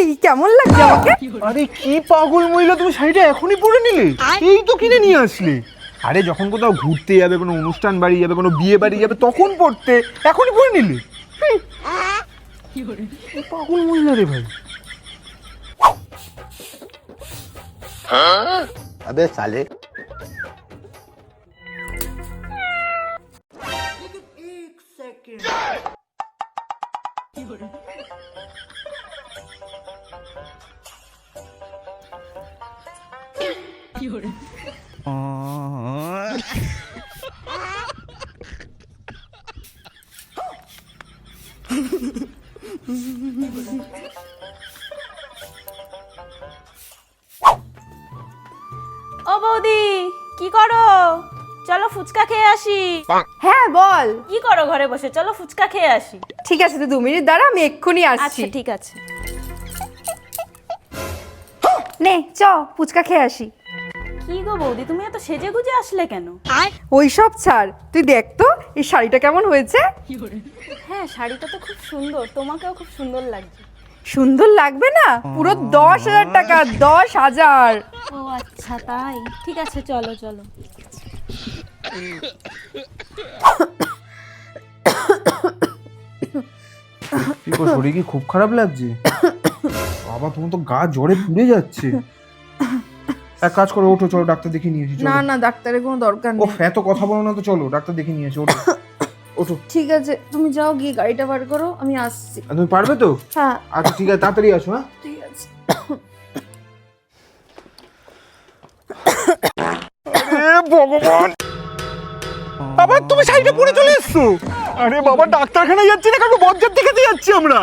এই কেমন লাগছে আমাকে? আরে কি পাগল মহিলা, তুমি শাড়িটা এখনই পরে নিলে? এই তো কিনে নিয়ে আসলে। আরে যখন কোথাও ঘুরতে যাবে, কোনো অনুষ্ঠান বাড়ি যাবে, কোনো বিয়ে বাড়ি যাবে, তখন পরতে, এখনই পরে নিলে? পাগল মহিলা রে ভাই। अबे साले ও বৌদি কি করো? চলো ফুচকা খেয়ে আসি। হ্যাঁ বল। কি করো ঘরে বসে? চলো ফুচকা খেয়ে আসি। ঠিক আছে, তুই 2 মিনিট দাঁড়া, আমি এক্ষুনি আসছি। আচ্ছা ঠিক আছে। নে চ, ফুচকা খেয়ে আসি। কি গো বৌদি, তুমি এত সেজে গুজে আসলে কেন? ওই সব ছাড়, তুই দেখ তো এই শাড়িটা কেমন হয়েছে। হ্যাঁ শাড়িটা তো খুব সুন্দর, তোমাকেও খুব সুন্দর লাগছে। সুন্দর লাগবে না? পুরো 10,000 টাকা, 10,000। ও আচ্ছা তাই, ঠিক আছে চলো চলো। কি গো, শরীর কি খুব খারাপ লাগছে? বাবা তোমার তো গা জ্বরে পুড়ে যাচ্ছে। এক কাজ করো, ওঠো, চলো ডাক্তার দেখিয়ে নিয়ে আসি। না না, ডাক্তারের কোনো দরকার ও নেই। এত কথা বলো না তো, চলো ডাক্তার দেখিয়ে নিয়ে আসি। ওঠো ওঠো। ঠিক আছে, তুমি যাও, গিয়ে গাড়িটা বার করো, আমি আসছি। আর তুমি পারবে তো? হ্যাঁ আচ্ছা ঠিক আছে, তাড়াতাড়ি আসো। হ্যাঁ ঠিক আছে। ভগবান, আবার তুমি শাড়িটা পরে চলে এসছো? আরে বাবা, ডাক্তারখানায় যাচ্ছি না, কারণ বজ্জাত দেখাতে যাচ্ছি আমরা।